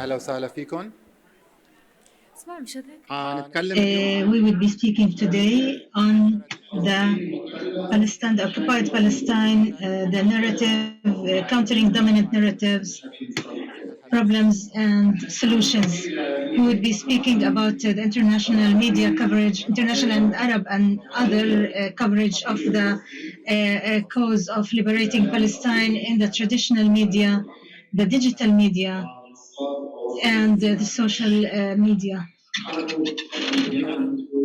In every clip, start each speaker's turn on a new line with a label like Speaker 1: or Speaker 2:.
Speaker 1: أهلا وسهلا فيكم.
Speaker 2: We will be speaking today on the occupied Palestine, the narrative, countering dominant narratives, problems and solutions. We will be speaking about the international media coverage, international and Arab and other coverage of the cause of liberating Palestine in the traditional media, the digital media, and the social media.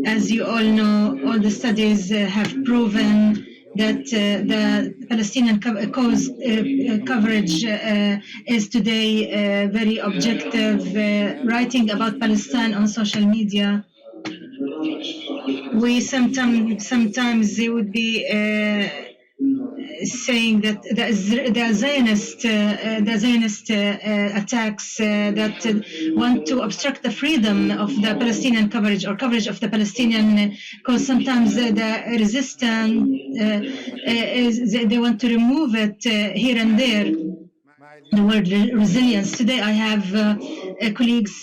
Speaker 2: As you all know, all the studies have proven that the Palestinian cause coverage is today very objective. Writing about Palestine on social media, we sometimes they would be saying that the Zionist attacks that want to obstruct the freedom of the Palestinian coverage or coverage of the Palestinian cause. Sometimes the resistance they want to remove it here and there. The word resilience. Today I have colleagues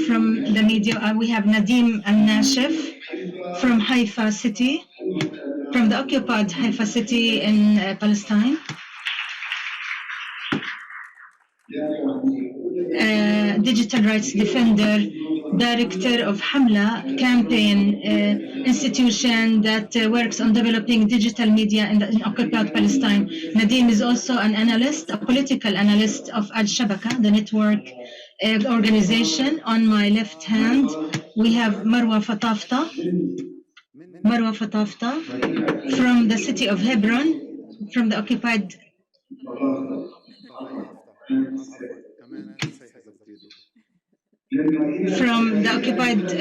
Speaker 2: from the media. We have Nadim Al-Nashif from Haifa city, from the occupied Haifa city in Palestine. Digital rights defender, director of Hamla campaign institution that works on developing digital media in occupied Palestine. Nadim is also an analyst, a political analyst of Al-Shabaka, the network organization. On my left hand, we have Marwa Fatafta from the city of Hebron, from the occupied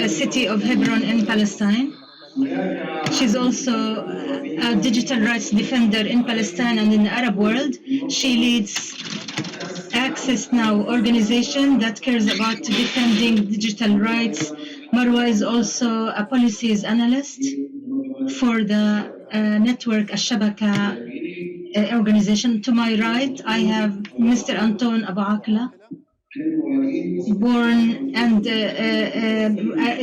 Speaker 2: city of Hebron in Palestine. She's also a digital rights defender in Palestine and in the Arab world. She leads Access Now organization that cares about defending digital rights. Marwa is also a policies analyst for the network Al-Shabaka organization. To my right, I have Mr. Anton Abu Akla, born and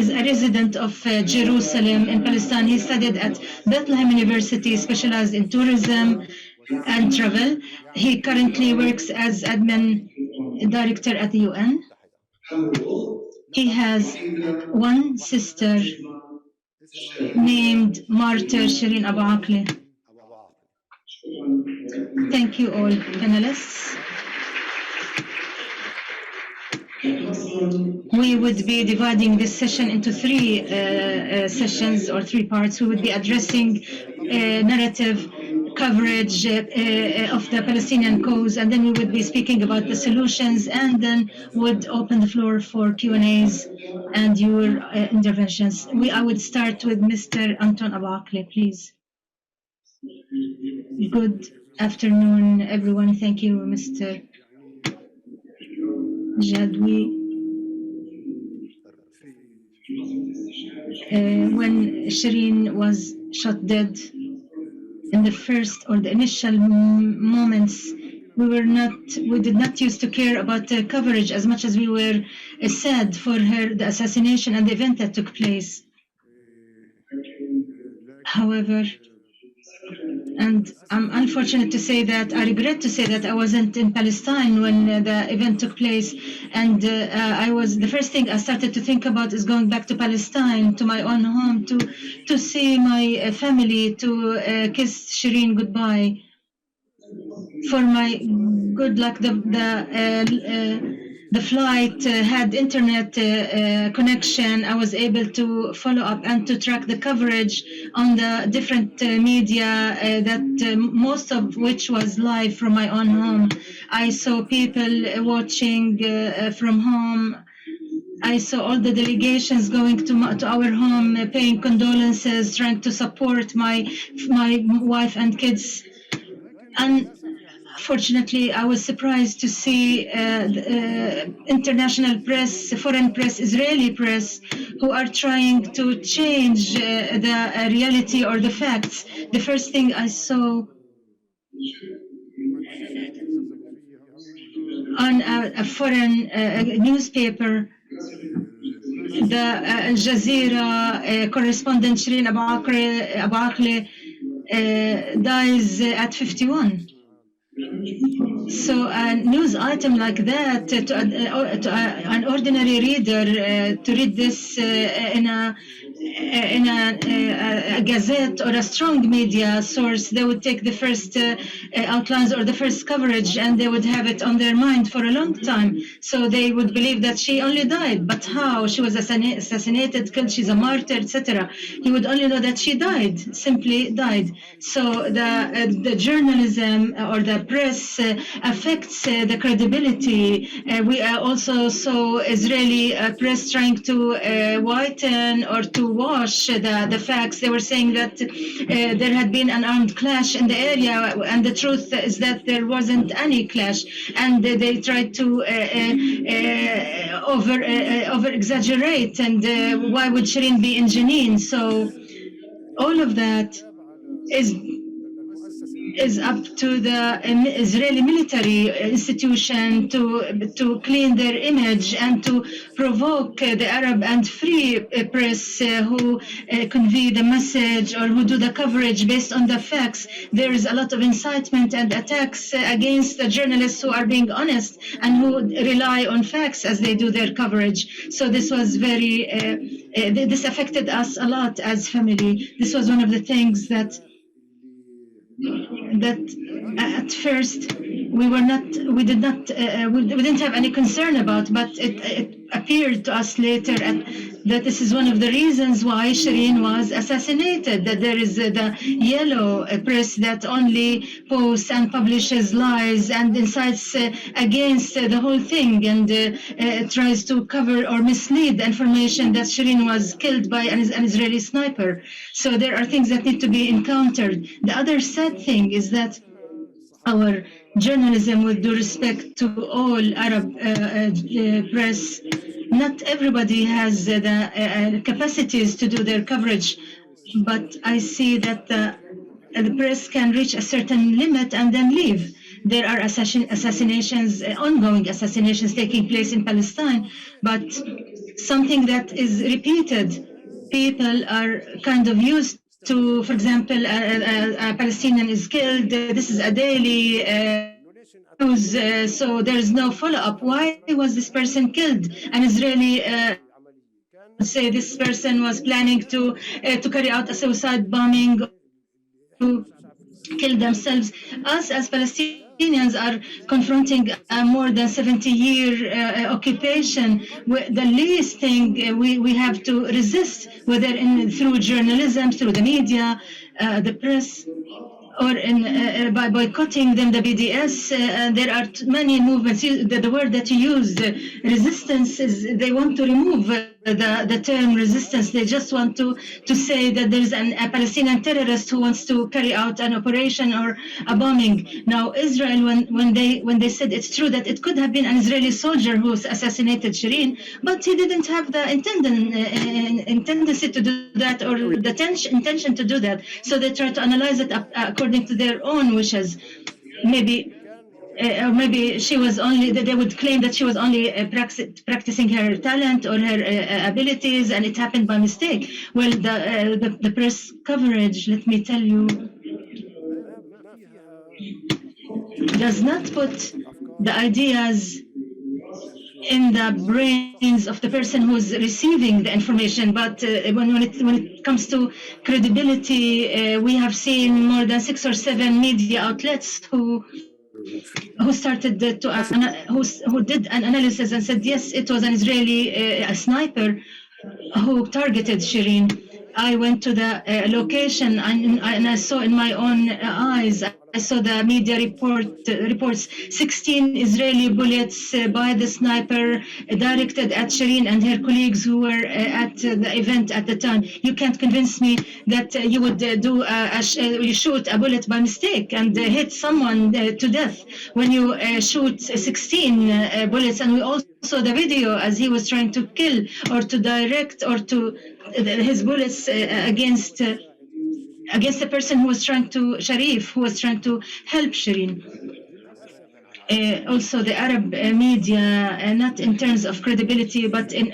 Speaker 2: is a resident of Jerusalem in Palestine. He studied at Bethlehem University, specialized in tourism and travel. He currently works as admin director at the UN. He has one sister named Martyr Shireen Abu Akle. Thank you all, panelists. We would be dividing this session into three sessions or three parts. We would be addressing narrative coverage of the Palestinian cause, and then we would be speaking about the solutions, and then would open the floor for Q&As and your interventions. I would start with Mr. Anton Abu Akle, please. Good afternoon, everyone. Thank you, Mr. Jadwi. When Shireen was shot dead, in the first or the initial moments, we did not used to care about the coverage as much as we were sad for her, the assassination and the event that took place. However, and I'm unfortunate to say that, I regret to say that I wasn't in Palestine when the event took place, and the first thing I started to think about is going back to Palestine, to my own home, to see my family, to kiss Shireen goodbye. For my good luck, the flight had internet connection. I was able to follow up and to track the coverage on the different media, most of which was live from my own home. I saw people watching from home. I saw all the delegations going to our home, paying condolences, trying to support my wife and kids. And fortunately, I was surprised to see international press, foreign press, Israeli press, who are trying to change the reality or the facts. The first thing I saw on a foreign newspaper. The Al Jazeera correspondent Shireen Abu Akleh dies at 51. So a news item like that to an ordinary reader to read this in a gazette or a strong media source, they would take the first outlines or the first coverage, and they would have it on their mind for a long time. So they would believe that she only died, but how? She was assassinated, killed, she's a martyr, etc. He would only know that she died, simply died. So the journalism or the press affects the credibility. We also saw Israeli press trying to whiten or to wash the facts. They were saying that there had been an armed clash in the area, and the truth is that there wasn't any clash. And they tried to over exaggerate. And why would Shireen be in Jenin? So all of that is up to the Israeli military institution to clean their image and to provoke the Arab and free press who convey the message or who do the coverage based on the facts. There is a lot of incitement and attacks against the journalists who are being honest and who rely on facts as they do their coverage. So this was this affected us a lot as family. This was one of the things that at first we didn't have any concern about, but it appeared to us later that this is one of the reasons why Shireen was assassinated, that there is the yellow press that only posts and publishes lies and incites against the whole thing and tries to cover or mislead the information that Shireen was killed by an Israeli sniper. So there are things that need to be encountered. The other sad thing is that our journalism, with due respect to all Arab press, not everybody has the capacities to do their coverage, but I see that the press can reach a certain limit and then leave. There are assassinations, ongoing assassinations taking place in Palestine, but something that is repeated. People are kind of used to, for example, a Palestinian is killed. This is a daily news, so there's no follow-up. Why was this person killed? An Israeli say this person was planning to carry out a suicide bombing, to kill themselves. Us as Palestinians are confronting a more than 70-year occupation. The least thing we have to resist, whether through journalism, through the media, the press, or by boycotting them, the BDS. There are many movements. The word that you used, resistance, is they want to remove the term resistance. They just want to say that there's a Palestinian terrorist who wants to carry out an operation or a bombing. Now, Israel, when they said it's true that it could have been an Israeli soldier who assassinated Shireen, but he didn't have the intendency to do that or the intention to do that. So they try to analyze it according to their own wishes. Maybe or maybe she was only, they would claim that she was only practicing her talent or her abilities, and it happened by mistake. Well, the press coverage, let me tell you, does not put the ideas in the brains of the person who's receiving the information. But when it comes to credibility, we have seen more than 6 or 7 media outlets who started who did an analysis and said, yes, it was an Israeli a sniper who targeted Shireen. I went to the location and I saw in my own eyes. I saw the media reports 16 Israeli bullets by the sniper directed at Shireen and her colleagues who were at the event at the time. You can't convince me that you would you shoot a bullet by mistake and hit someone to death when you shoot 16 bullets. And we also saw the video as he was trying to kill or to direct or to his bullets against the person who was trying to, Sharif, who was trying to help Shireen. also the Arab media, not in terms of credibility, but in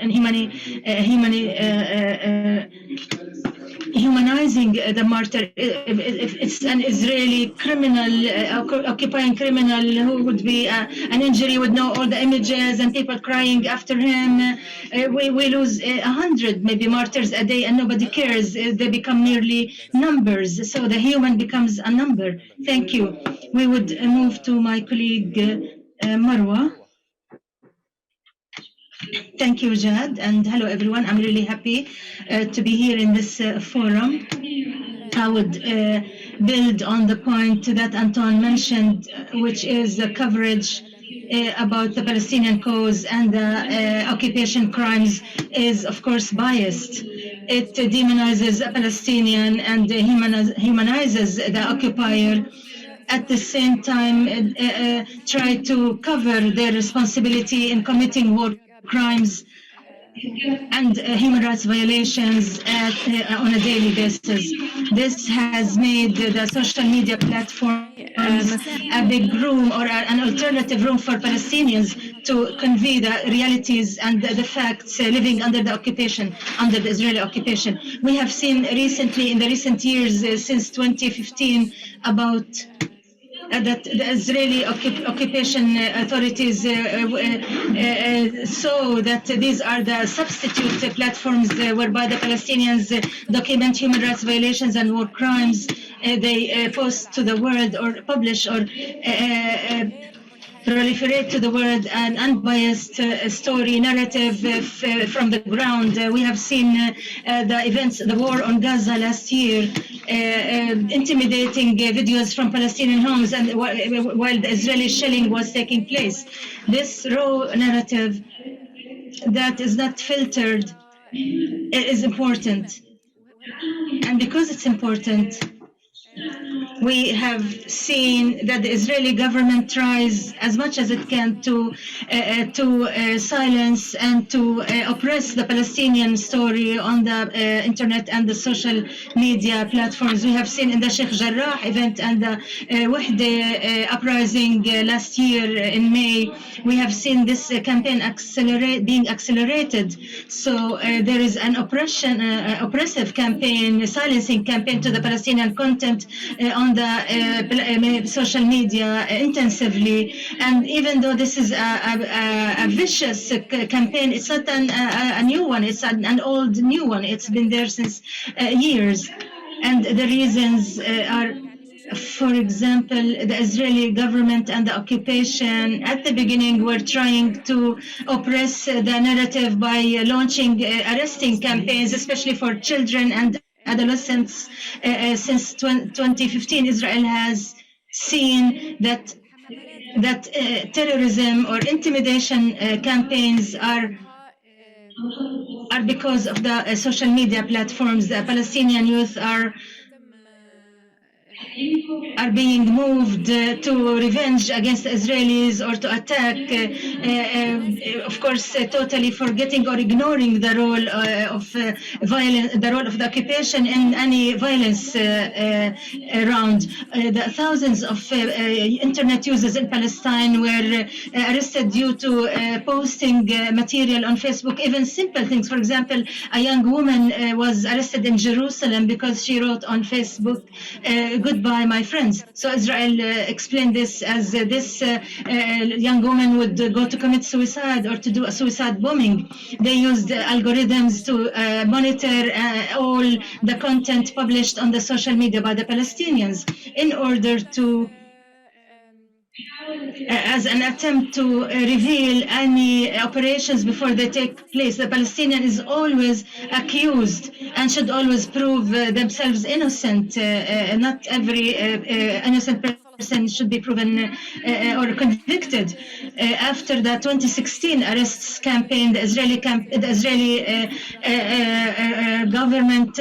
Speaker 2: humanizing the martyr. If it's an Israeli criminal, occupying criminal who would be an injury, would know all the images and people crying after him. We lose 100 maybe martyrs a day and nobody cares. They become merely numbers. So the human becomes a number. Thank you. We would move to my colleague Marwa. Thank you, Jad, and hello everyone. I'm really happy to be here in this forum. I would build on the point that Anton mentioned, which is the coverage about the Palestinian cause and the occupation crimes is, of course, biased. It demonizes a Palestinian and humanizes the occupier. At the same time, try to cover their responsibility in committing war crimes and human rights violations on a daily basis. This has made the social media platforms a big room or an alternative room for Palestinians to convey the realities and the facts living under the occupation, under the Israeli occupation. We have seen recently, in the recent years, since 2015, about that the Israeli occupation authorities saw that these are the substitute platforms whereby the Palestinians document human rights violations and war crimes. They post to the world or publish or proliferate to the world an unbiased story narrative from the ground. We have seen the events, the war on Gaza last year, intimidating videos from Palestinian homes, and while the Israeli shelling was taking place. This raw narrative that is not filtered is important. And because it's important, we have seen that the Israeli government tries as much as it can to silence and to oppress the Palestinian story on the internet and the social media platforms. We have seen in the Sheikh Jarrah event and the Wahde uprising last year in May, we have seen this campaign being accelerated. So there is an oppressive campaign, silencing campaign to the Palestinian content on the social media intensively. And even though this is a vicious campaign, it's not a new one, it's an old new one. It's been there since years. And the reasons are, for example, the Israeli government and the occupation at the beginning were trying to oppress the narrative by launching arresting campaigns, especially for children and adolescents. Since 2015, Israel has seen that terrorism or intimidation campaigns are because of the social media platforms. The Palestinian youth are being moved to revenge against Israelis or to attack, of course, totally forgetting or ignoring the role of violence, the role of the occupation in any violence around. The thousands of internet users in Palestine were arrested due to posting material on Facebook, even simple things. For example, a young woman was arrested in Jerusalem because she wrote on Facebook, "Goodbye, my friends." So Israel explained this as this young woman would go to commit suicide or to do a suicide bombing. They used algorithms to monitor all the content published on the social media by the Palestinians in order to as an attempt to reveal any operations before they take place. The Palestinian is always accused and should always prove themselves innocent. Not every innocent person should be proven or convicted. After the 2016 arrests campaign, the Israeli government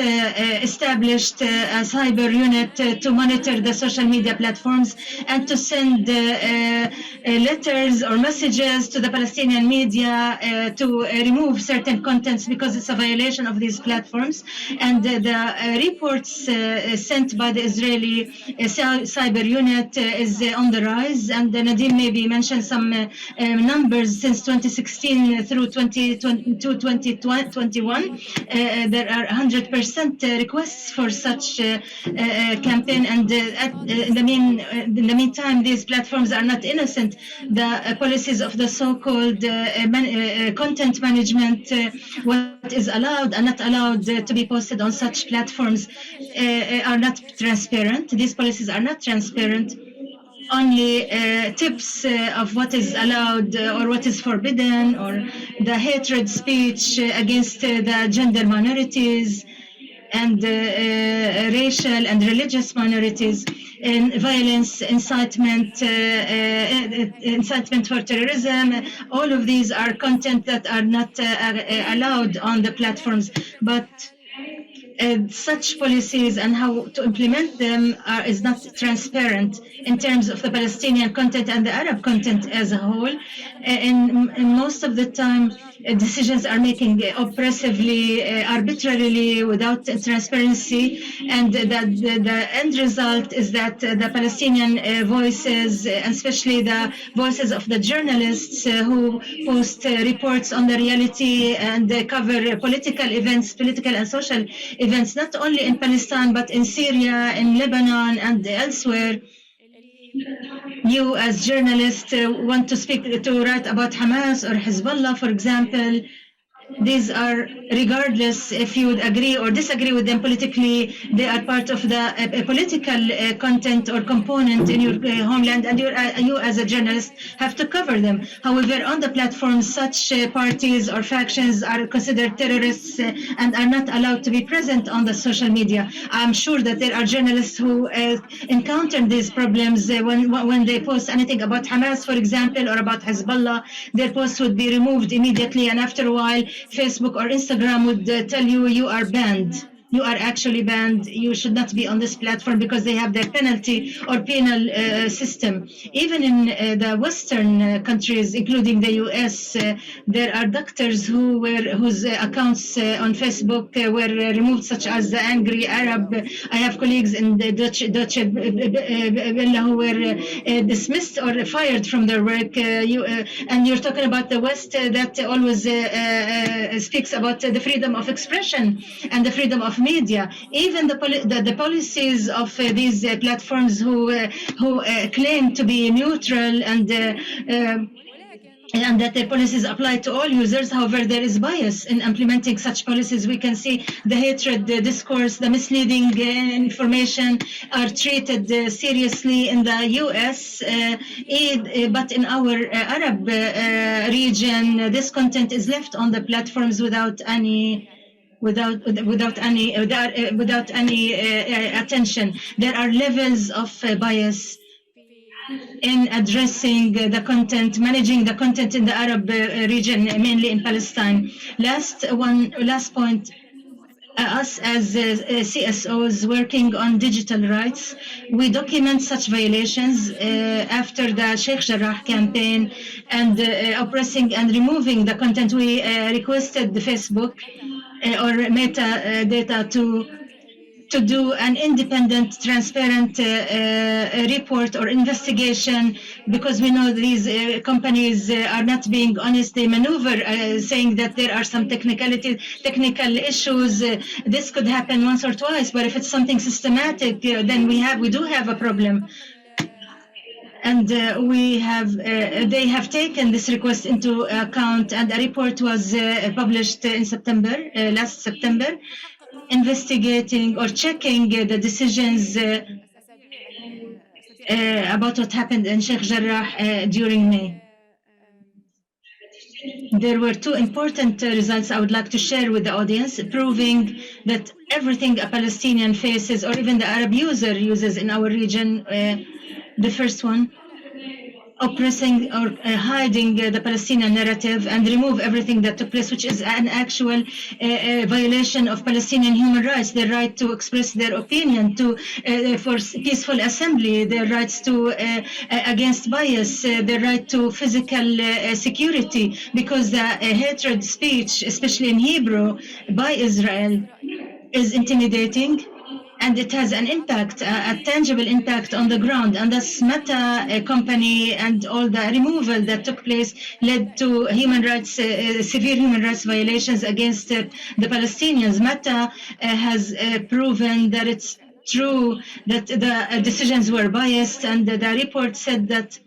Speaker 2: established a cyber unit to monitor the social media platforms and to send letters or messages to the Palestinian media to remove certain contents because it's a violation of these platforms. And the reports sent by the Israeli cyber unit that is on the rise. And Nadim maybe mentioned some numbers since 2016 through 2020 to 2021. There are 100% requests for such campaign, and in the meantime, these platforms are not innocent. The policies of the so-called content management, what is allowed and not allowed to be posted on such platforms, are not transparent. These policies are not transparent. Only tips of what is allowed or what is forbidden, or the hatred speech against the gender minorities and racial and religious minorities, and violence, incitement for terrorism. All of these are content that are not allowed on the platforms. But such policies and how to implement them is not transparent in terms of the Palestinian content and the Arab content as a whole. And most of the time, decisions are making oppressively, arbitrarily, without transparency, and the end result is that the Palestinian voices, especially the voices of the journalists who post reports on the reality and cover political events, political and social events, not only in Palestine but in Syria, in Lebanon, and elsewhere. You, as journalists, want to write about Hamas or Hezbollah, for example. These are, regardless if you would agree or disagree with them politically, they are part of the political content or component in your homeland, and you as a journalist have to cover them. However, on the platforms, such parties or factions are considered terrorists and are not allowed to be present on the social media. I'm sure that there are journalists who encounter these problems when they post anything about Hamas, for example, or about Hezbollah. Their posts would be removed immediately, and after a while, Facebook or Instagram would tell you, you are banned. You are actually banned. You should not be on this platform, because they have their penalty or penal system. Even in the Western countries, including the US, there are doctors whose accounts on Facebook were removed, such as the Angry Arab. I have colleagues in the Deutsche Welle who were dismissed or fired from their work. And you're talking about the West that always speaks about the freedom of expression and the freedom of media. Even the policies of these platforms who claim to be neutral and that their policies apply to all users. However, there is bias in implementing such policies. We can see the hatred, the discourse, the misleading information are treated seriously in the US, but in our Arab region, this content is left on the platforms without any attention. There are levels of bias in addressing the content, managing the content in the Arab region, mainly in Palestine. Last point. Us as CSOs working on digital rights, we document such violations after the Sheikh Jarrah campaign and oppressing and removing the content. We requested the Facebook or metadata to do an independent, transparent report or investigation, because we know these companies are not being honest. They maneuver, saying that there are some technical issues. This could happen once or twice, but if it's something systematic, then we do have a problem. And they have taken this request into account, and a report was published in last September, investigating or checking the decisions about what happened in Sheikh Jarrah during May. There were two important results I would like to share with the audience, proving that everything a Palestinian faces, or even the Arab user uses in our region, the first one, oppressing or hiding the Palestinian narrative and remove everything that took place, which is an actual violation of Palestinian human rights, their right to express their opinion, for peaceful assembly, their rights to against bias, their right to physical security, because the hatred speech, especially in Hebrew, by Israel is intimidating and it has an impact, a tangible impact on the ground. And this Meta company and all the removal that took place led to human rights, severe human rights violations against the Palestinians. Meta has proven that it's true that the decisions were biased, and the report said that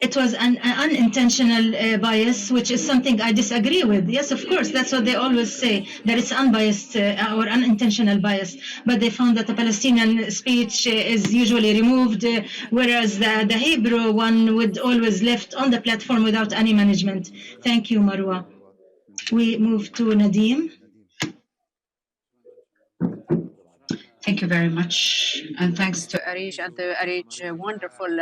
Speaker 2: it was an unintentional bias, which is something I disagree with. Yes, of course, that's what they always say, that it's unbiased or unintentional bias. But they found that the Palestinian speech is usually removed, whereas the Hebrew one would always left on the platform without any management. Thank you, Marwa. We move to Nadim.
Speaker 1: Thank you very much. And thanks to ARIJ and the ARIJ wonderful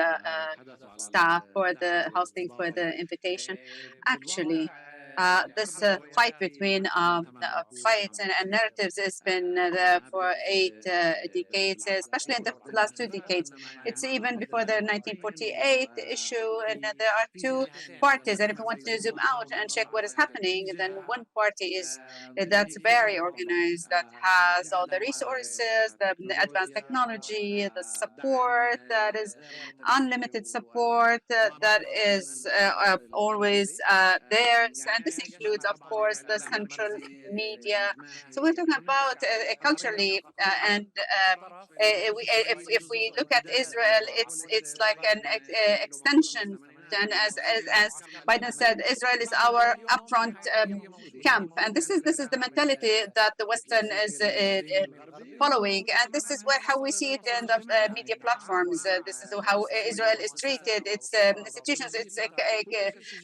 Speaker 1: staff for the hosting, for the invitation. Actually, this fight between fights and narratives has been there for 8 decades, especially in the last 2 decades. It's even before the 1948 issue, and there are two parties. And if you want to zoom out and check what is happening, then one party is that's very organized, that has all the resources, the advanced technology, the support, that is unlimited support, that is always there. And this includes, of course, the central media. So we're talking about culturally, and if we look at Israel, it's like an extension. And as Biden said, Israel is our upfront camp, and this is the mentality that the Western is following, and this is where how we see it in the media platforms. This is how Israel is treated, its institutions, its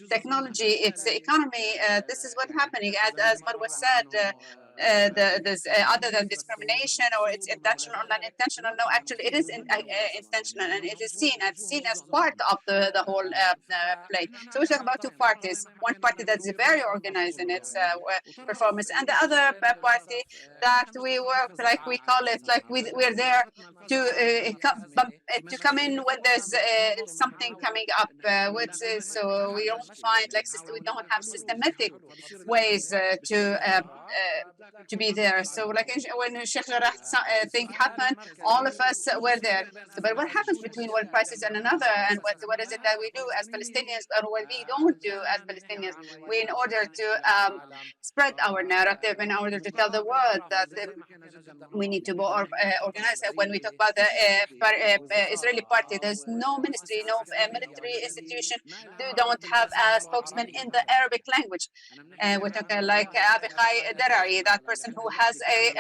Speaker 1: technology, its economy. This is what's happening. As Marwa said, other than discrimination or it's intentional or non-intentional. No, actually, it is intentional, and it is seen as part of the whole play. So we talk about two parties: one party that's very organized in its performance, and the other party that we work, like we call it, like we're there to come in when there's something coming up. So we don't find like we don't have systematic ways to be there. So like when Sheikh Jarrah thing happened, all of us were there. So, but what happens between one crisis and another, and what is it that we do as Palestinians, or what we don't do as Palestinians? We, in order to spread our narrative, in order to tell the world that we need to be organized. When we talk about the Israeli party, there's no ministry, no military institution. They don't have a spokesman in the Arabic language. We talk like Avichai Derari, that person who has a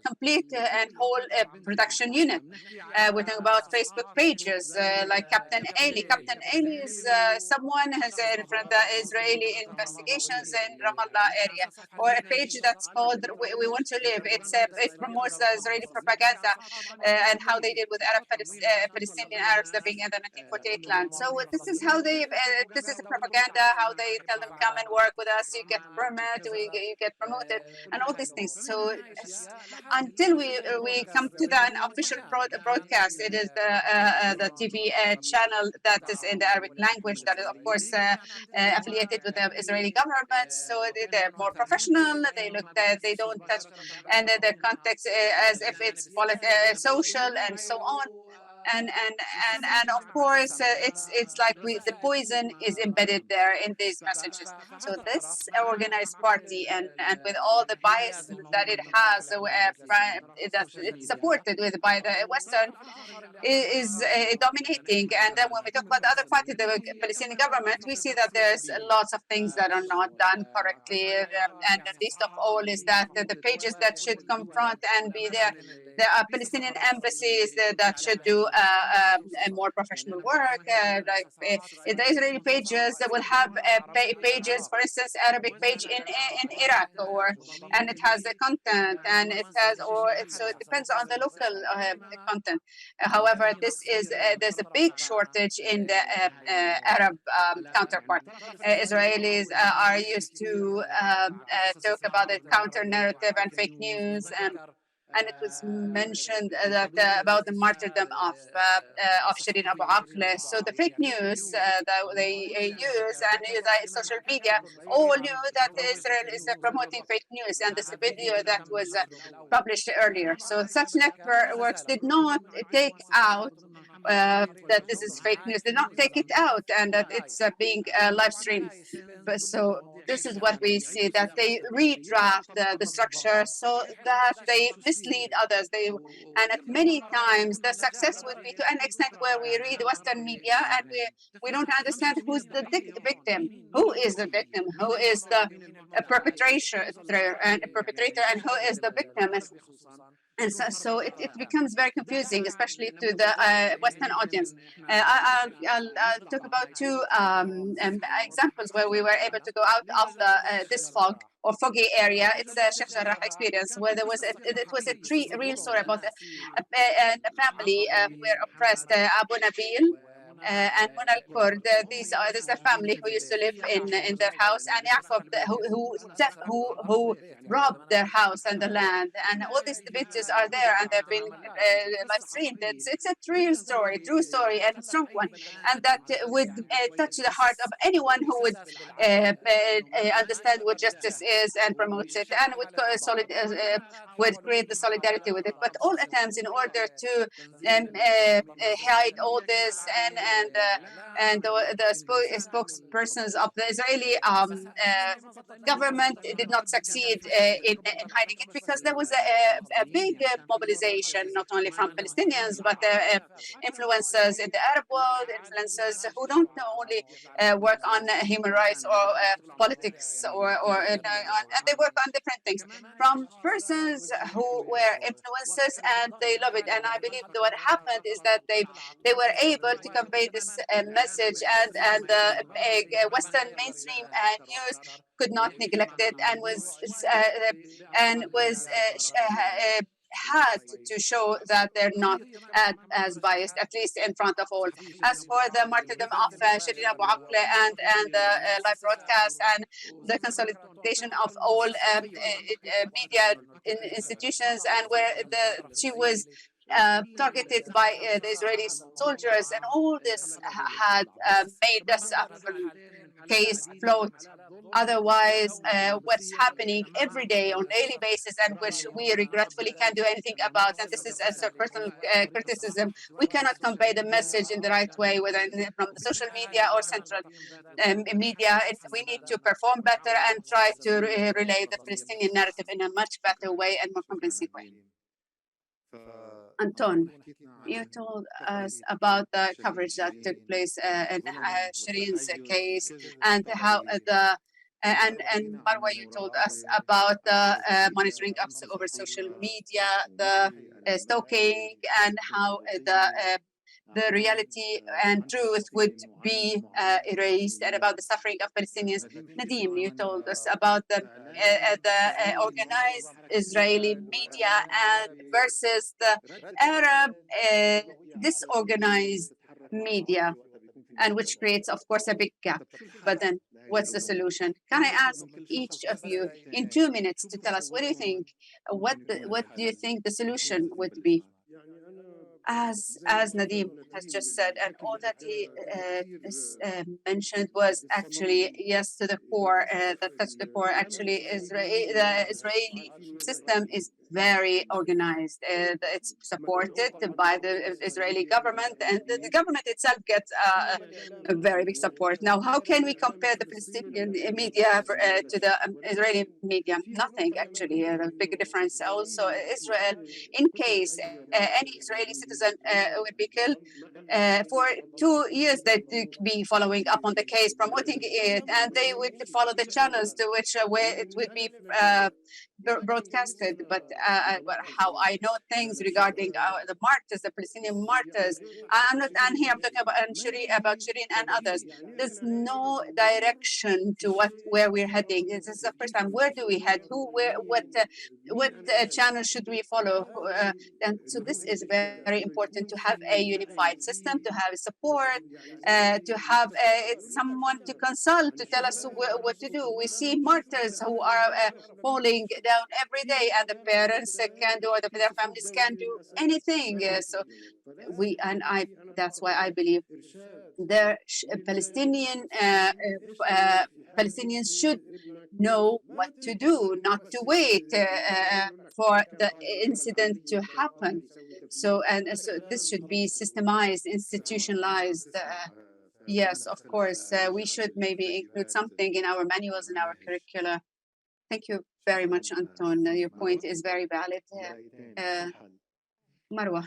Speaker 1: complete and whole production unit. We talk about Facebook pages like Captain Ali. Captain Ali is someone who's in front of the Israeli investigations in Ramallah area, or a page that's called We Want to Live. It promotes the Israeli propaganda and how they did with Palestinian Arabs living in the 1948 land. So this is how this is a propaganda, how they tell them, come and work with us, you get permit, you get promoted, and all these things. So until we come to the official broadcast, it is the TV channel that is in the Arabic language, that is, of course, affiliated with the Israeli government. So they're more professional. They don't touch, and the context as if it's social and so on. And of course, it's like the poison is embedded there in these messages. So this organized party, and with all the bias that it has, that it's supported with by the Western, is dominating. And then when we talk about the other party, the Palestinian government, we see that there's lots of things that are not done correctly. And the least of all is that the pages that should confront and be there, there are Palestinian embassies that should do a more professional work. The Israeli pages that will have pages, for instance, Arabic page in Iraq, and it has the content, and it has, so it depends on the local content. However, there's a big shortage in the Arab counterpart. Israelis are used to talk about the counter narrative and fake news, and it was mentioned that about the martyrdom of Shireen Abu Akleh. So the fake news that they use and social media all knew that Israel is promoting fake news, and this video that was published earlier. So such networks did not take out that this is fake news. Did not take it out, and that it's being live streamed. But so this is what we see, that they redraft the structure so that they mislead others. And at many times the success would be to an extent where we read Western media and we don't understand who's the victim, who is the victim, who is the perpetrator, and who is the victim. And so it becomes very confusing, especially to the Western audience. I'll talk about two examples where we were able to go out of this fog or foggy area. It's the Sheikh Jarrah experience, where it was a real story about a family who were oppressed, Abu Nabil. And Mona al-Kurd, there's a family who used to live in their house, and Yaqub, who robbed their house and the land, and all these videos are there, and they've been live streamed. It's a true story, and a strong one, and that would touch the heart of anyone who would understand what justice is and promotes it, and would create the solidarity with it. But all attempts in order to hide all this and the spokespersons of the Israeli government did not succeed in hiding it, because there was a big mobilization, not only from Palestinians, but influencers in the Arab world, influencers who don't only work on human rights or politics, and they work on different things, from persons who were influencers, and they love it. And I believe that what happened is that they were able to convey this message, and the Western mainstream news could not neglect it, and had to show that they're not as biased, at least in front of all. As for the martyrdom of Shireen Abu Akleh and the live broadcast and the consolidation of all media institutions, and where she was targeted by the Israeli soldiers, and all this had made this case float. Otherwise, what's happening every day on daily basis, and which we regretfully can't do anything about, and this is as a personal criticism, we cannot convey the message in the right way, whether from the social media or central media. We need to perform better and try to relay the Palestinian narrative in a much better way and more convincing way. Anton, you told us about the coverage that took place in Shireen's case, and how and Marwa, you told us about the monitoring of over social media, the stalking, and how the reality and truth would be erased, and about the suffering of Palestinians. Nadim, you told us about the organized Israeli media and versus the Arab disorganized media, and which creates, of course, a big gap. But then what's the solution? Can I ask each of you in 2 minutes to tell us what do you think, what do you think the solution would be? As Nadim has just said, and all that he mentioned was actually yes to the core, that touched the core. Actually, the Israeli system is very organized. It's supported by the Israeli government, and the government itself gets a very big support. Now, how can we compare the Palestinian media to the Israeli media? Nothing, actually. A big difference. Also, Israel, in case any Israeli citizen would be killed, for 2 years they'd be following up on the case, promoting it, and they would follow the channels to which where it would be broadcasted. But how I know things regarding the martyrs, the Palestinian martyrs, I'm not, and here I'm talking about Shireen and others. There's no direction to where we're heading. This is the first time. Where do we head? What channel should we follow? And so this is very important, to have a unified system, to have support, to have someone to consult, to tell us what to do. We see martyrs who are falling down every day, and the parents can do, or their families can do anything. So we and I. That's why I believe the Palestinians should know what to do, not to wait for the incident to happen. So this should be systemized, institutionalized. Yes, of course. We should maybe include something in our manuals and our curricula. Thank you very much, Anton. Your point is very valid. Marwa.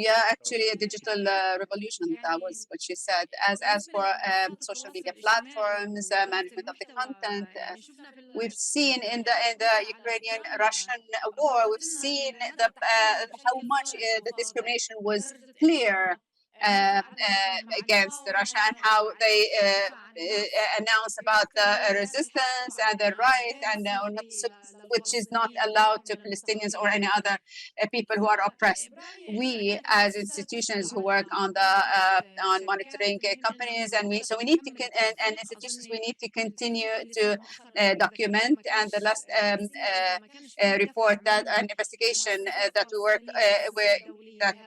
Speaker 1: Yeah, actually, a digital revolution. That was what she said. As for social media platforms, management of the content, we've seen in the Ukrainian-Russian war, we've seen how much the discrimination was clear against Russia, and how they announced about the resistance and the right, and which is not allowed to Palestinians or any other people who are oppressed. We, as institutions who work on the on monitoring companies, we need to and institutions, we need to continue to document. And the last report, that an investigation that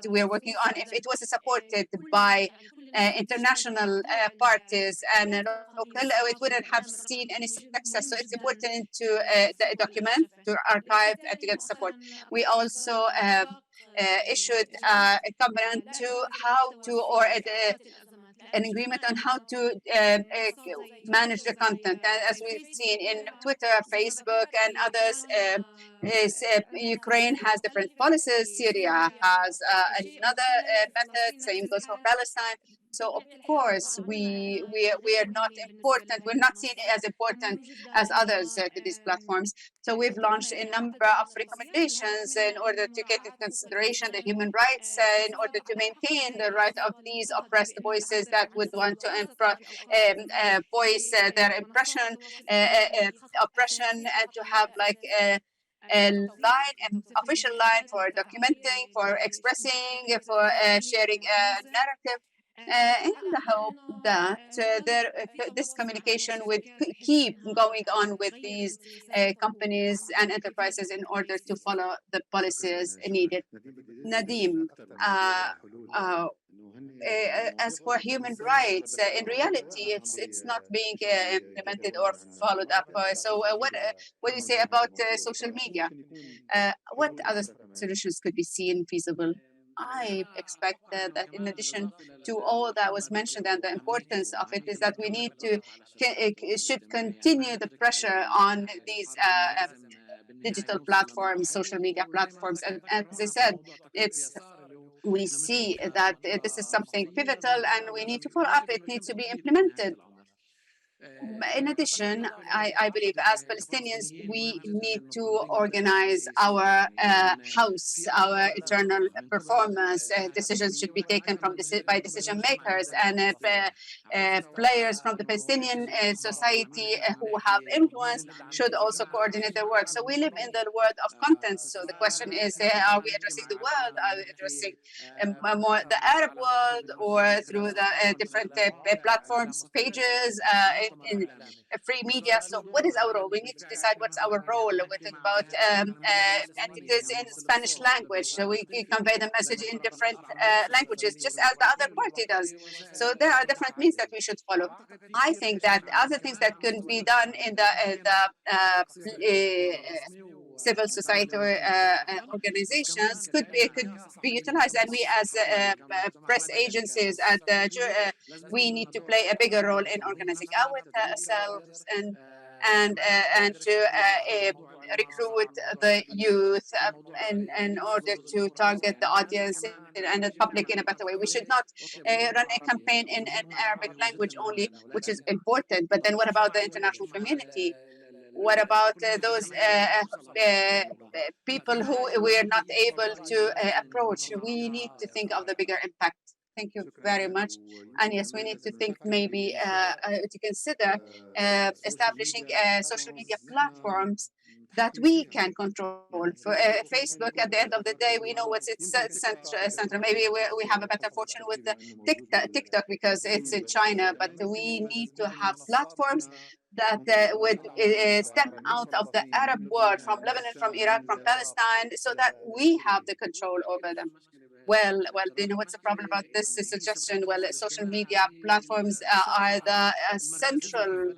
Speaker 1: we're working on, if it was supported by international parties and local, it wouldn't have seen any success. So it's important to document, to archive, and to get support. We also issued a covenant to how to, or an agreement on how to manage the content. And as we've seen in Twitter, Facebook, and others, Ukraine has different policies. Syria has another method. Same goes for Palestine. So of course we are not important. We're not seen as important as others to these platforms. So we've launched a number of recommendations in order to get into consideration the human rights, in order to maintain the right of these oppressed voices that would want to voice their oppression, and to have like a line, an official line for documenting, for expressing, for sharing a narrative. In the hope that this communication would keep going on with these companies and enterprises in order to follow the policies needed. Nadim, as for human rights, in reality, it's not being implemented or followed up. What do you say about social media? What other solutions could be seen feasible? I expect that in addition to all that was mentioned, and the importance of it is that we need to should continue the pressure on these digital platforms, social media platforms, and as I said, we see that this is something pivotal, and we need to follow up. It needs to be implemented. In addition, I believe as Palestinians, we need to organize our house, our internal performance. Decisions should be taken by decision makers, and players from the Palestinian society who have influence should also coordinate their work. So we live in the world of content. So the question is, are we addressing the world? Are we addressing more the Arab world, or through the different platforms, pages, in free media? So what is our role? We need to decide what's our role. We think about entities in Spanish language. So we convey the message in different languages, just as the other party does. So there are different means that we should follow. I think that other things that can be done in the civil society organizations could be utilized, and we as press agencies we need to play a bigger role in organizing ourselves, and to recruit the youth in order to target the audience and the public in a better way. We should not run a campaign in Arabic language only, which is important, but then what about the international community? What about those people who we are not able to approach? We need to think of the bigger impact. Thank you very much. And yes, we need to think maybe to consider establishing social media platforms that we can control. For Facebook, at the end of the day, we know what's its center. Maybe we have a better fortune with the TikTok because it's in China, but we need to have platforms that would stem out of the Arab world, from Lebanon, from Iraq, from Palestine, so that we have the control over them. Well, do you know what's the problem about this suggestion? Well, social media platforms are the central,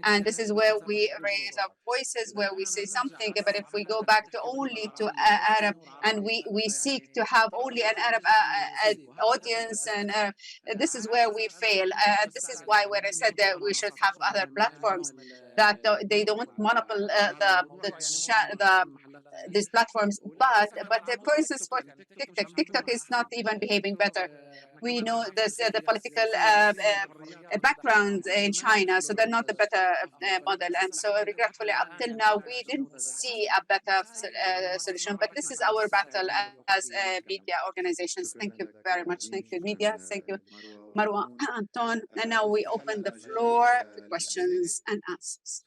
Speaker 1: and this is where we raise our voices, where we say something. But if we go back to only to Arab, and we seek to have only an Arab audience, and this is where we fail. This is why when I said that we should have other platforms that they don't monopolize the these platforms, but for instance, for TikTok is not even behaving better. We know this the political background in China, so they're not the better model. And so, regretfully, up till now, we didn't see a better solution. But this is our battle as media organizations. Thank you very much. Thank you, media. Thank you, Marwa, Anton. And now we open the floor to questions and answers.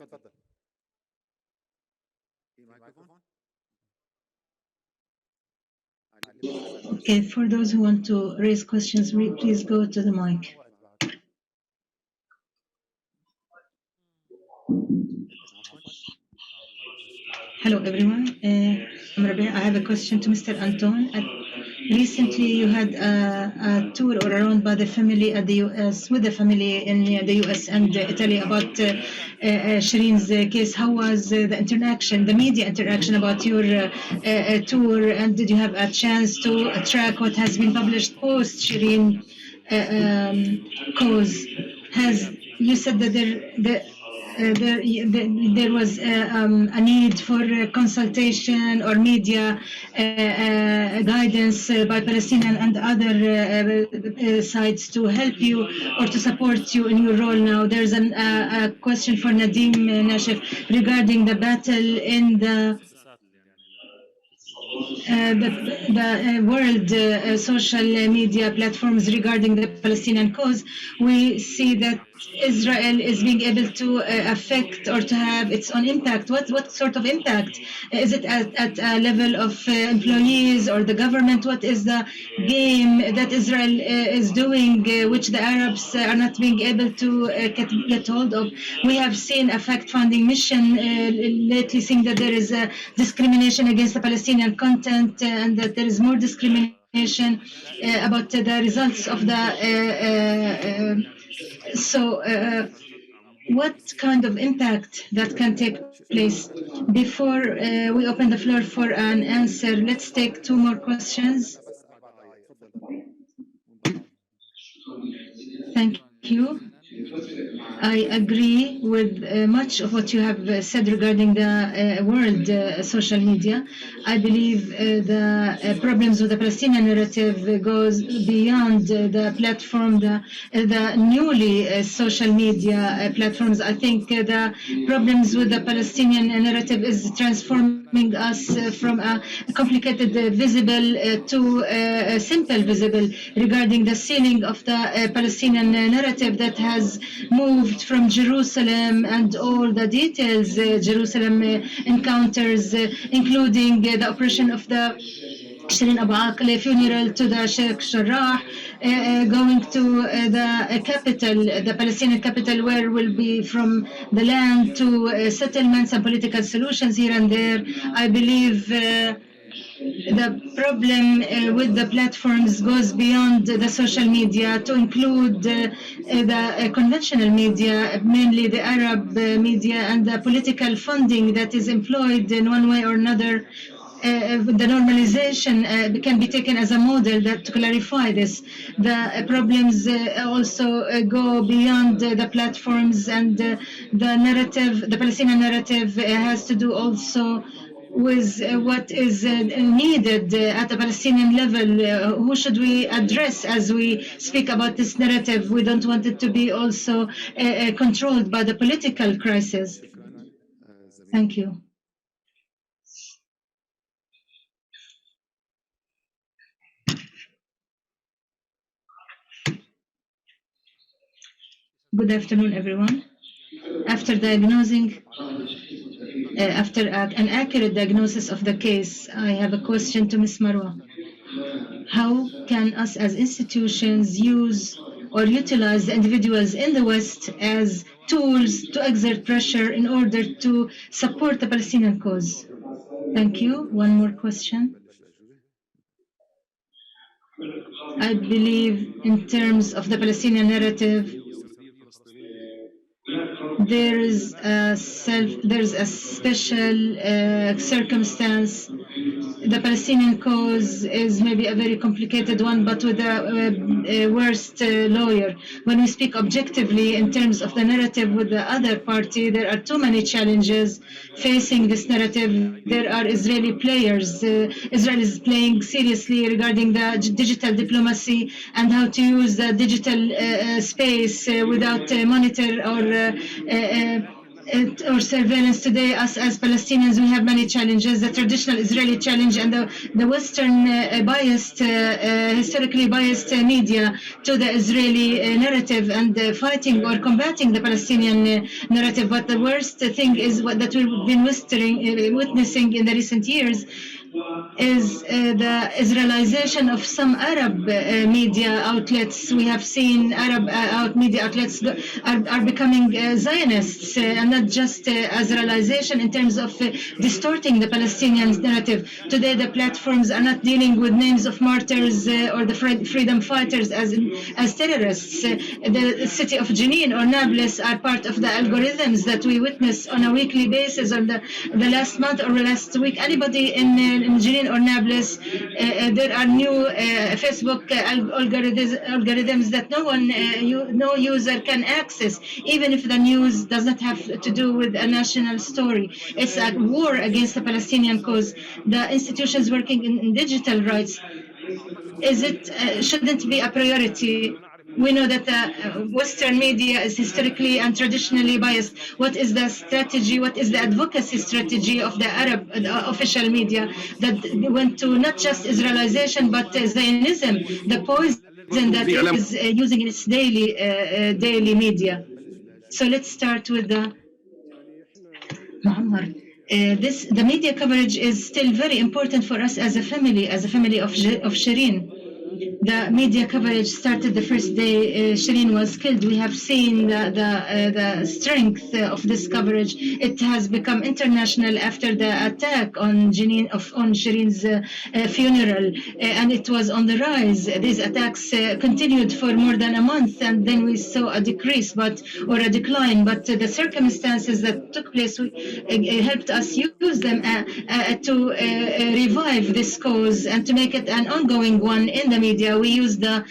Speaker 2: Okay, for those who want to raise questions, please go to the mic. Hello, everyone. I'm Rabia. I have a question to Mr. Anton. Recently, you had a tour all around by the family at the US, with the family in the US and Italy about Shireen's case. How was the interaction, the media interaction about your tour? And did you have a chance to track what has been published post Shireen cause? You said that there was a need for consultation or media guidance by Palestinian and other sides to help you or to support you in your role now. There's a question for Nadim Nashif regarding the battle in the world social media platforms regarding the Palestinian cause. We see that Israel is being able to affect or to have its own impact. What sort of impact? Is it at a level of employees or the government? What is the game that Israel is doing, which the Arabs are not being able to get hold of? We have seen a fact-finding mission lately saying that there is a discrimination against the Palestinian content and that there is more discrimination about the results of the what kind of impact that can take place? Before we open the floor for an answer, let's take two more questions. Thank you. I agree with much of what you have said regarding the world social media. I believe the problems with the Palestinian narrative goes beyond the platform, the newly social media platforms. I think the problems with the Palestinian narrative is transforming us from a complicated visible to simple visible regarding the ceiling of the Palestinian narrative that has moved from Jerusalem and all the details Jerusalem encounters, including the operation of the Shireen Abu Akleh funeral to the Sheikh Jarrah, going to the capital, the Palestinian capital, where will be from the land to settlements and political solutions here and there. I believe the problem with the platforms goes beyond the social media to include the conventional media, mainly the Arab media, and the political funding that is employed in one way or another. The normalization can be taken as a model that to clarify this. The problems also go beyond the platforms, and the narrative, the Palestinian narrative, has to do also with what is needed at the Palestinian level. Who should we address as we speak about this narrative? We don't want it to be also controlled by the political crisis. Thank you. Good afternoon, everyone. After diagnosing, after an accurate diagnosis of the case, I have a question to Ms. Marwa. How can us as institutions use or utilize the individuals in the West as tools to exert pressure in order to support the Palestinian cause. Thank you. One more question. I believe in terms of the Palestinian narrative, there's a special circumstance. The Palestinian cause is maybe a very complicated one, but with a worst lawyer. When we speak objectively in terms of the narrative with the other party, there are too many challenges facing this narrative. There are Israeli players. Israel is playing seriously regarding the digital diplomacy and how to use the digital space without monitor or surveillance. Today, us as Palestinians, we have many challenges. The traditional Israeli challenge and the Western historically biased media to the Israeli narrative and fighting or combating the Palestinian narrative. But the worst thing is that we've been witnessing in the recent years is the Israelization of some Arab media outlets. We have seen Arab media outlets are becoming Zionists, and not just Israelization in terms of distorting the Palestinian narrative. Today, the platforms are not dealing with names of martyrs or the freedom fighters as terrorists. The city of Jenin or Nablus are part of the algorithms that we witness on a weekly basis, or the last month or last week. Anybody in Jenin or Nablus, there are new Facebook algorithms that no user can access, even if the news does not have to do with a national story. It's a war against the Palestinian cause. The institutions working in digital rights, shouldn't be a priority. We know that Western media is historically and traditionally biased. What is the strategy? What is the advocacy strategy of the Arab official media that went to not just Israelization but Zionism, the poison that is using in its daily media? So let's start with the Muhammad. The media coverage is still very important for us as a family of Shireen. The media coverage started the first day Shireen was killed. We have seen the strength of this coverage. It has become international after the attack on Shireen's funeral, and it was on the rise. These attacks continued for more than a month, and then we saw a decline. But the circumstances that took place helped us use them to revive this cause and to make it an ongoing one in the media. We used the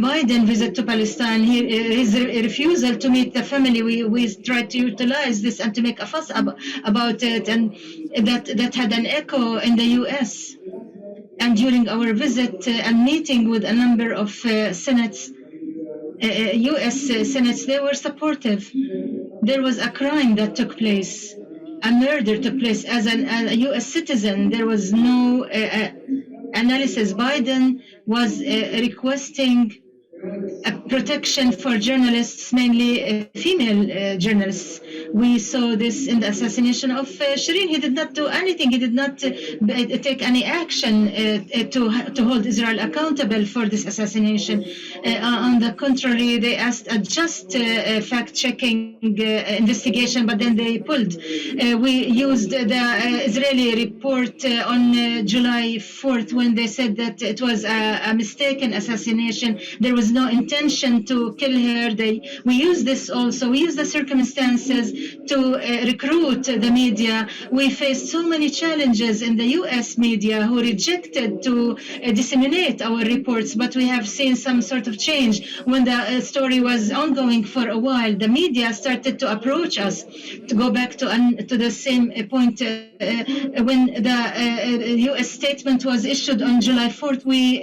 Speaker 2: Biden visit to Palestine, his refusal to meet the family. We tried to utilize this and to make a fuss about it, and that had an echo in the U.S. And during our visit and meeting with a number of U.S. senates, they were supportive. There was a crime that took place. A murder took place. As a U.S. citizen, there was no analysis. Biden was requesting protection for journalists, mainly female journalists. We saw this in the assassination of Shireen. He did not do anything. He did not take any action to hold Israel accountable for this assassination. On the contrary, they asked a just fact-checking investigation, but then they pulled. We used the Israeli report on July 4th when they said that it was a mistaken assassination. There was no intention to kill her. We use this also. We use the circumstances to recruit the media. We faced so many challenges in the U.S. media who rejected to disseminate our reports, but we have seen some sort of change. When the story was ongoing for a while, the media started to approach us. To go back to the same point, when the U.S. statement was issued on July 4th, we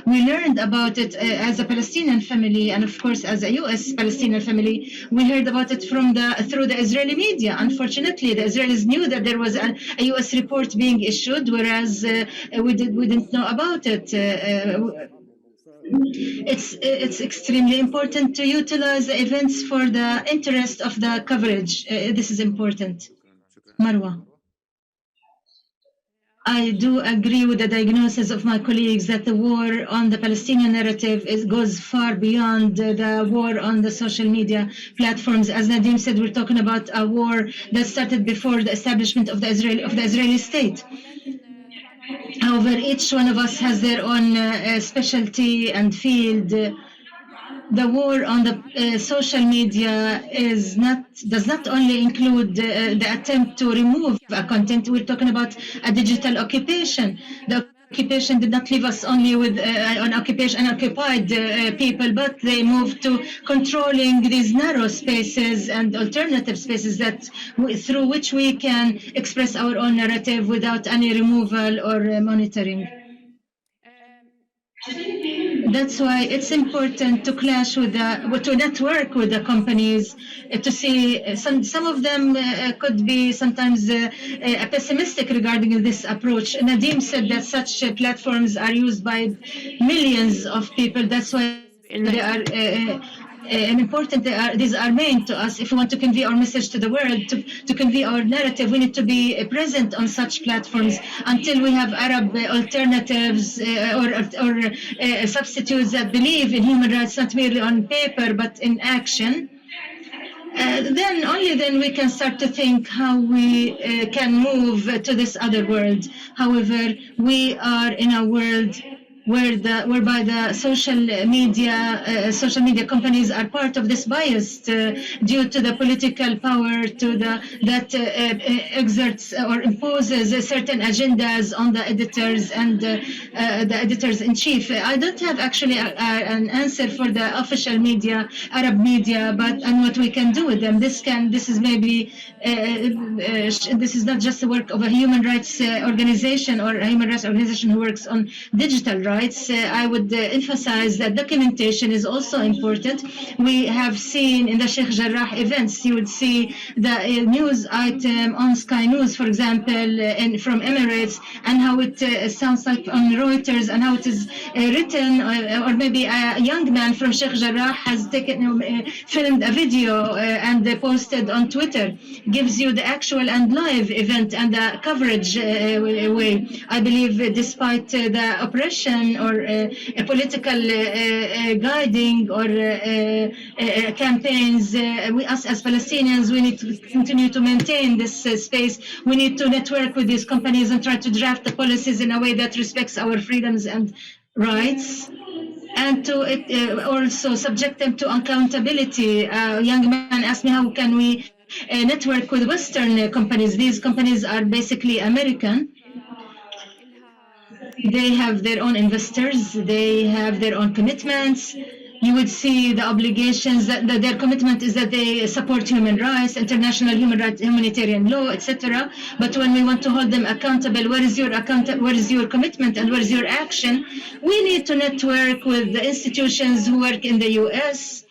Speaker 2: learned about it as a Palestinian family, and of course as a U.S. Palestinian family. We heard about it through the Israeli media. Unfortunately, the Israelis knew that there was a U.S. report being issued, whereas we didn't know about it. It's extremely important to utilize the events for the interest of the coverage. This is important. Marwa. I do agree with the diagnosis of my colleagues that the war on the Palestinian narrative goes far beyond the war on the social media platforms. As Nadim said, we're talking about a war that started before the establishment of the Israeli state. However, each one of us has their own specialty and field. The war on the social media does not only include the attempt to remove a content. We're talking about a digital occupation. The occupation did not leave us only with an occupation unoccupied people, but they moved to controlling these narrow spaces and alternative spaces that through which we can express our own narrative without any removal or monitoring. That's why it's important to clash with to network with the companies, to see some of them could be sometimes pessimistic regarding this approach. Nadim said that such platforms are used by millions of people. That's why they are important. These are meant to us. If we want to convey our message to the world, to convey our narrative, we need to be present on such platforms until we have Arab alternatives or substitutes that believe in human rights not merely on paper but in action. Then only then we can start to think how we can move to this other world. However, we are in a world whereby the social media companies are part of this bias due to the political power that exerts or imposes certain agendas on the editors and the editors in chief. I don't have actually an answer for the official media, Arab media, but and what we can do with them. This is maybe this is not just the work of a human rights organization or a human rights organization who works on digital rights. I would emphasize that documentation is also important. We have seen in the Sheikh Jarrah events, you would see the news item on Sky News, for example, from Emirates, and how it sounds like on Reuters, and how it is written, or maybe a young man from Sheikh Jarrah has filmed a video and posted on Twitter, gives you the actual and live event and the coverage way. I believe despite the oppression or political guiding or campaigns, us as Palestinians, we need to continue to maintain this space. We need to network with these companies and try to draft the policies in a way that respects our freedoms and rights, and to also subject them to accountability. A young man asked me, how can we network with Western companies? These companies are basically American. They have their own investors. They have their own commitments. You would see the obligations that their commitment is that they support human rights, international human rights, humanitarian law, etc. But when we want to hold them accountable, where is your commitment and where is your action? We need to network with the institutions who work in the U.S.,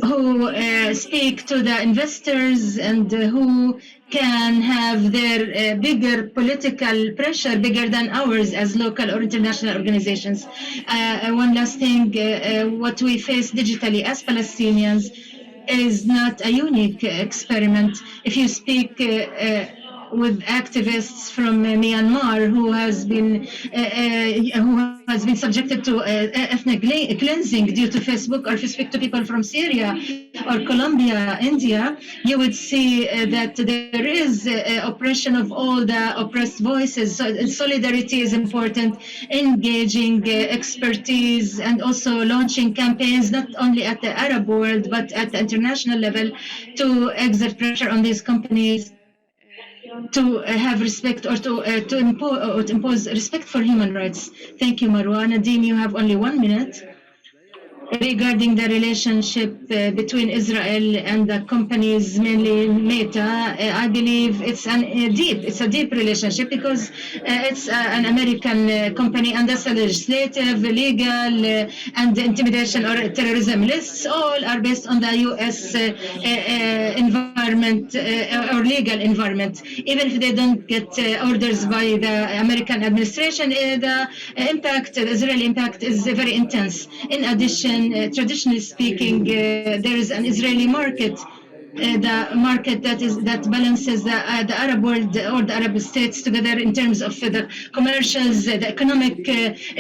Speaker 2: who speak to the investors, and who can have their bigger political pressure, bigger than ours as local or international organizations. One last thing, what we face digitally as Palestinians is not a unique experiment. If you speak with activists from Myanmar who has been subjected to ethnic cleansing due to Facebook, or if you speak to people from Syria or Colombia, India, you would see that there is oppression of all the oppressed voices. So solidarity is important, engaging expertise, and also launching campaigns not only at the Arab world but at the international level to exert pressure on these companies to have respect, or to impose respect for human rights. Thank you, Marwa. Nadim, you have only 1 minute. Regarding the relationship between Israel and the companies, mainly Meta, I believe it's a deep relationship, because it's an American company, and that's a legislative, legal, and intimidation or terrorism lists. All are based on the U.S. Environment or legal environment. Even if they don't get orders by the American administration, the Israeli impact is very intense. In addition, traditionally speaking, there is an Israeli market the market that balances the Arab world or the Arab states together in terms of the commercials, the economic.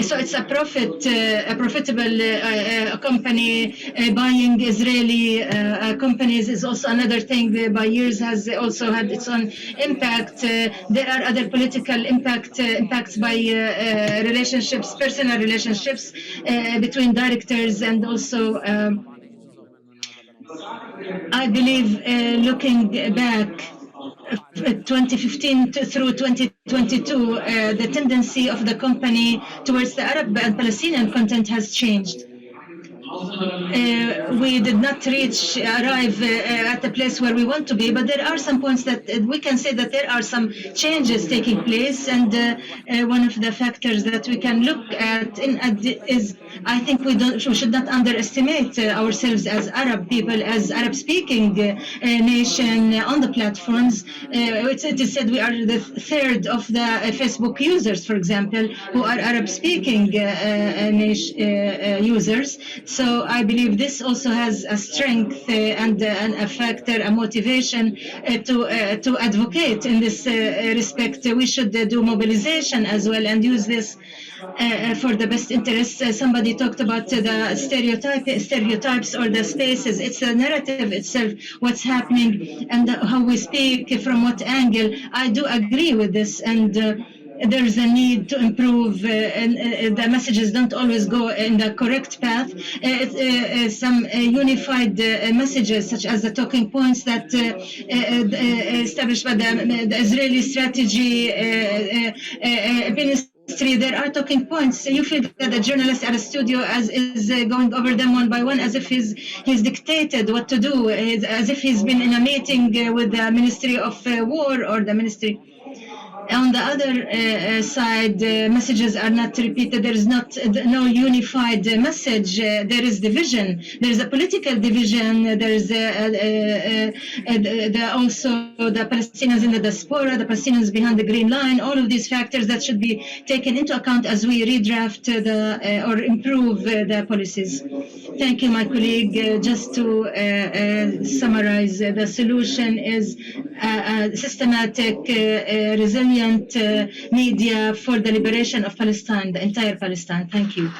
Speaker 2: So it's a profitable company. Buying Israeli companies is also another thing. By years has also had its own impact. There are other political impacts by relationships, personal relationships between directors, and also. I believe looking back 2015 through 2022, the tendency of the company towards the Arab and Palestinian content has changed. We did not arrive at the place where we want to be, but there are some points that we can say that there are some changes taking place, and one of the factors that we can look at is I think we should not underestimate ourselves as Arab people, as Arab-speaking nation on the platforms. It is said we are the third of the Facebook users, for example, who are Arab-speaking users. So I believe this also has a strength and a factor, a motivation to advocate in this respect. We should do mobilization as well and use this for the best interests. Somebody talked about the stereotypes or the spaces. It's a narrative itself, what's happening and how we speak, from what angle. I do agree with this, and there's a need to improve, and the messages don't always go in the correct path. Some unified messages, such as the talking points that established by the Israeli strategy ministry, there are talking points. You feel that the journalist at a studio is going over them one by one, as if he's dictated what to do, as if he's been in a meeting with the Ministry of War or the Ministry. On the other side, messages are not repeated. There is no unified message. There is division. There is a political division. There is also the Palestinians in the diaspora, the Palestinians behind the Green Line. All of these factors that should be taken into account as we redraft or improve the policies. Thank you, my colleague. Just to summarize, the solution is systematic, resilient media for the liberation of Palestine, the entire Palestine. Thank you.